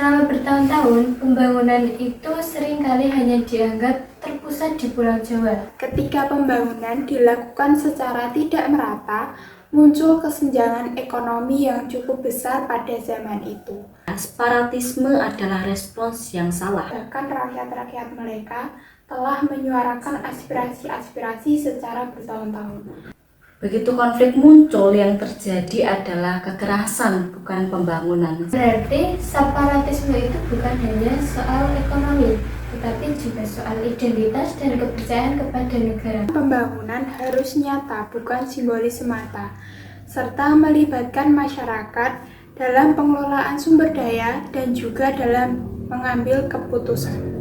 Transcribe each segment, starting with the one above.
Selama bertahun-tahun, pembangunan itu seringkali hanya dianggap terpusat di Pulau Jawa. Ketika pembangunan dilakukan secara tidak merata, muncul kesenjangan ekonomi yang cukup besar pada zaman itu. Separatisme adalah respons yang salah. Bahkan rakyat-rakyat mereka telah menyuarakan aspirasi-aspirasi secara bertahun-tahun. Begitu konflik muncul, yang terjadi adalah kekerasan, bukan pembangunan. Berarti separatisme itu bukan hanya soal ekonomi, tetapi juga soal identitas dan kepercayaan kepada negara. Pembangunan harus nyata, bukan simbolis semata, serta melibatkan masyarakat dalam pengelolaan sumber daya dan juga dalam mengambil keputusan.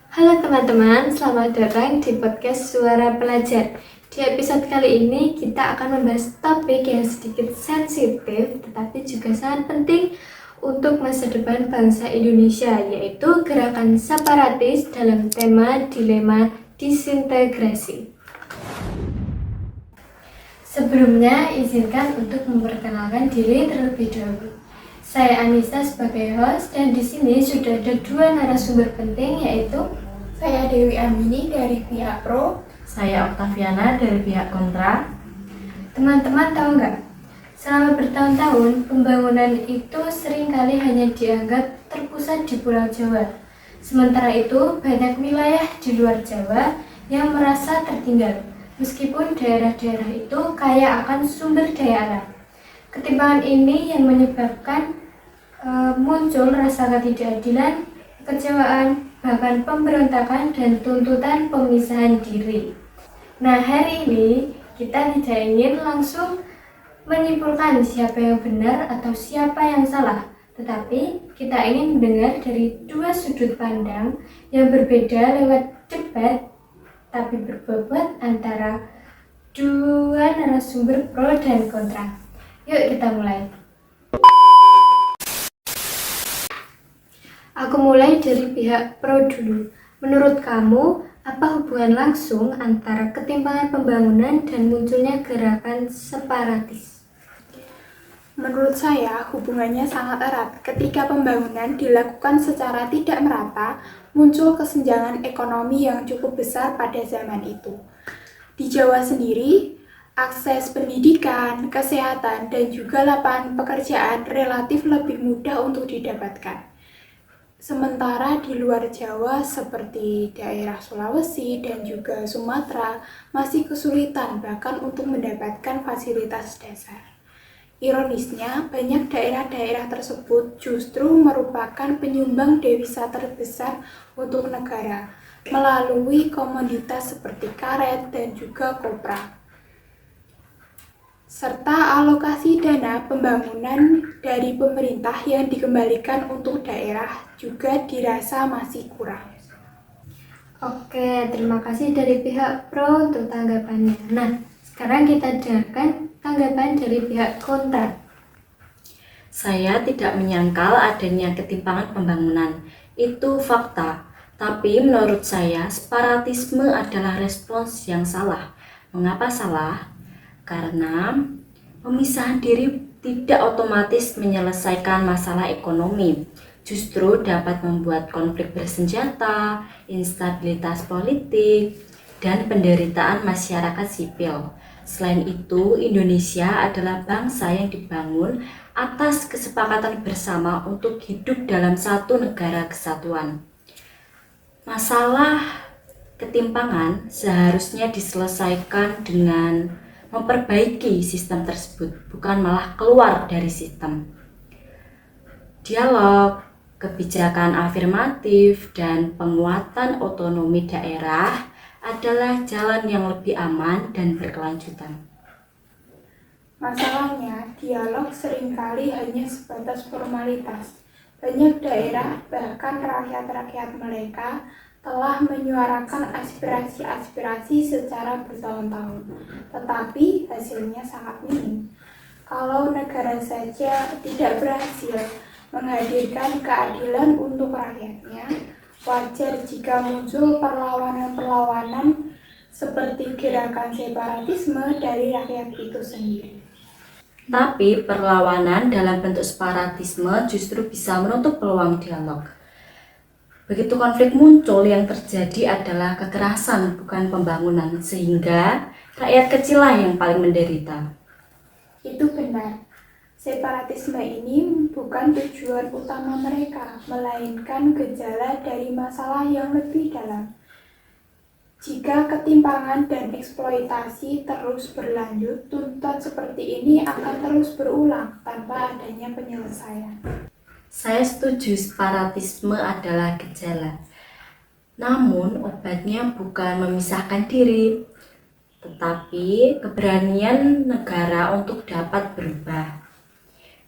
Halo teman-teman, selamat datang di podcast Suara Pelajar. Di episode kali ini kita akan membahas topik yang sedikit sensitif tetapi juga sangat penting untuk masa depan bangsa Indonesia, yaitu gerakan separatis dalam tema dilema disintegrasi. Sebelumnya, izinkan untuk memperkenalkan diri terlebih dahulu. Saya Anissa sebagai host dan di sini sudah ada dua narasumber penting, yaitu Saya Dewi Amini dari pihak pro. Saya Oktaviana dari pihak kontra. Teman-teman tahu nggak? Selama bertahun-tahun, pembangunan itu seringkali hanya dianggap terpusat di Pulau Jawa. Sementara itu, banyak wilayah di luar Jawa yang merasa tertinggal, meskipun daerah-daerah itu kaya akan sumber daya alam. Ketimpangan ini yang menyebabkan muncul rasa ketidakadilan, kekecewaan, bahkan pemberontakan dan tuntutan pemisahan diri. Nah, hari ini kita tidak ingin langsung menyimpulkan siapa yang benar atau siapa yang salah, tetapi kita ingin mendengar dari dua sudut pandang yang berbeda lewat debat tapi berbobot antara dua narasumber pro dan kontra. Yuk kita mulai. Aku mulai dari pihak pro dulu. Menurut kamu, apa hubungan langsung antara ketimpangan pembangunan dan munculnya gerakan separatis? Menurut saya, hubungannya sangat erat. Ketika pembangunan dilakukan secara tidak merata, muncul kesenjangan ekonomi yang cukup besar pada zaman itu. Di Jawa sendiri, akses pendidikan, kesehatan, dan juga lapangan pekerjaan relatif lebih mudah untuk didapatkan. Sementara di luar Jawa seperti daerah Sulawesi dan juga Sumatera masih kesulitan bahkan untuk mendapatkan fasilitas dasar. Ironisnya, banyak daerah-daerah tersebut justru merupakan penyumbang devisa terbesar untuk negara melalui komoditas seperti karet dan juga kopra, serta alokasi dana pembangunan dari pemerintah yang dikembalikan untuk daerah juga dirasa masih kurang. Oke, terima kasih dari pihak pro untuk tanggapannya. Nah, sekarang kita dengarkan tanggapan dari pihak kontra. Saya tidak menyangkal adanya ketimpangan pembangunan. Itu fakta. Tapi menurut saya, separatisme adalah respons yang salah. Mengapa salah? Karena pemisahan diri tidak otomatis menyelesaikan masalah ekonomi, justru dapat membuat konflik bersenjata, instabilitas politik, dan penderitaan masyarakat sipil. Selain itu, Indonesia adalah bangsa yang dibangun atas kesepakatan bersama untuk hidup dalam satu negara kesatuan. Masalah ketimpangan seharusnya diselesaikan dengan memperbaiki sistem tersebut, bukan malah keluar dari sistem. Dialog, kebijakan afirmatif, dan penguatan otonomi daerah adalah jalan yang lebih aman dan berkelanjutan. Masalahnya, dialog seringkali hanya sebatas formalitas. Banyak daerah, bahkan rakyat-rakyat mereka, telah menyuarakan aspirasi-aspirasi secara bertahun-tahun, tetapi hasilnya sangat minim. Kalau negara saja tidak berhasil menghadirkan keadilan untuk rakyatnya, wajar jika muncul perlawanan-perlawanan seperti gerakan separatisme dari rakyat itu sendiri. Tapi perlawanan dalam bentuk separatisme justru bisa menutup peluang dialog. Begitu konflik muncul, yang terjadi adalah kekerasan, bukan pembangunan, sehingga rakyat kecillah yang paling menderita. Itu benar. Separatisme ini bukan tujuan utama mereka, melainkan gejala dari masalah yang lebih dalam. Jika ketimpangan dan eksploitasi terus berlanjut, tuntutan seperti ini akan terus berulang tanpa adanya penyelesaian. Saya setuju separatisme adalah gejala. Namun obatnya bukan memisahkan diri, tetapi keberanian negara untuk dapat berubah.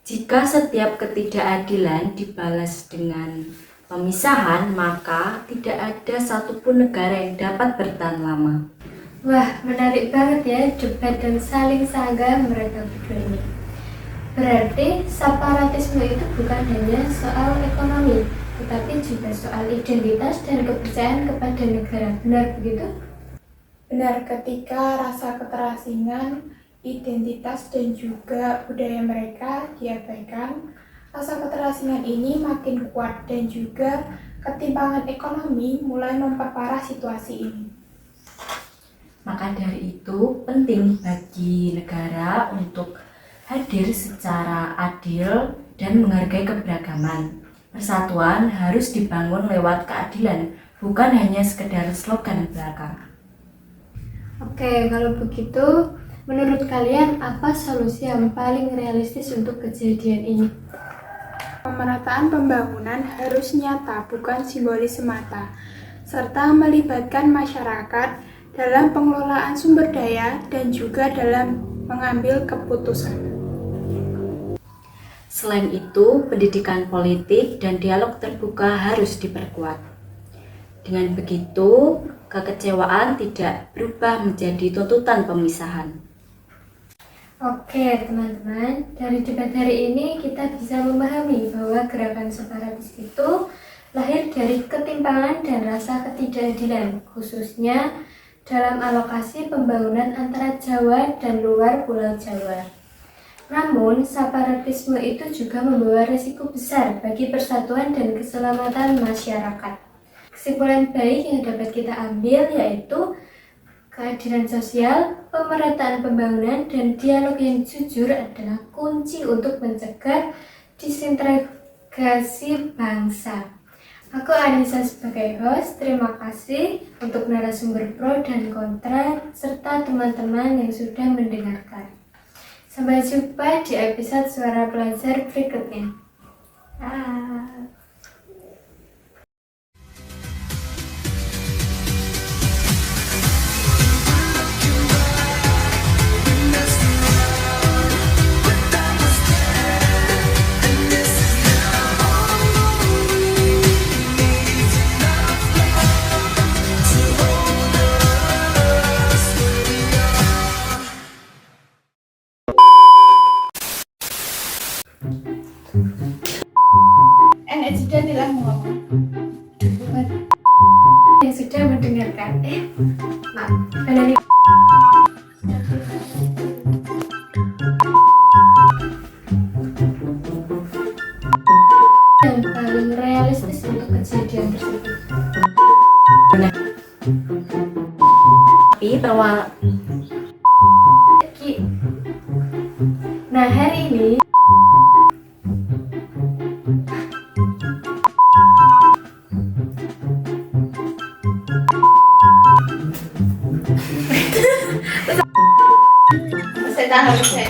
Jika setiap ketidakadilan dibalas dengan pemisahan, maka tidak ada satupun negara yang dapat bertahan lama. Wah, menarik banget ya debat dan saling sanggah mereka berdua ini. Berarti separatisme itu bukan hanya soal ekonomi, tetapi juga soal identitas dan kepercayaan kepada negara. Benar begitu? Benar, ketika rasa keterasingan, identitas dan juga budaya mereka diabaikan, rasa keterasingan ini makin kuat dan juga ketimpangan ekonomi mulai memperparah situasi ini. Maka dari itu penting bagi negara untuk hadir secara adil dan menghargai keberagaman. Persatuan harus dibangun lewat keadilan, bukan hanya sekedar slogan belaka. Oke, kalau begitu, menurut kalian apa solusi yang paling realistis untuk kejadian ini? Pemerataan pembangunan harus nyata, bukan simbolis semata, serta melibatkan masyarakat dalam pengelolaan sumber daya dan juga dalam mengambil keputusan. Selain itu, pendidikan politik dan dialog terbuka harus diperkuat. Dengan begitu, kekecewaan tidak berubah menjadi tuntutan pemisahan. Oke teman-teman, dari debat hari ini kita bisa memahami bahwa gerakan separatis itu lahir dari ketimpangan dan rasa ketidakadilan, khususnya dalam alokasi pembangunan antara Jawa dan luar Pulau Jawa. Namun, separatisme itu juga membawa risiko besar bagi persatuan dan keselamatan masyarakat. Kesimpulan baik yang dapat kita ambil yaitu keadilan sosial, pemerataan pembangunan, dan dialog yang jujur adalah kunci untuk mencegah disintegrasi bangsa. Aku Anissa sebagai host, terima kasih untuk narasumber pro dan kontra, serta teman-teman yang sudah mendengarkan. Sampai jumpa di episode Suara Pelajar berikutnya. Sudah tidak mau ngomong. Buat yang sudah mendengarkan, maaf, kalian yang paling realistis untuk kejadian tersebut. Tapi bahwa Nah, hari ini saya tahan, saya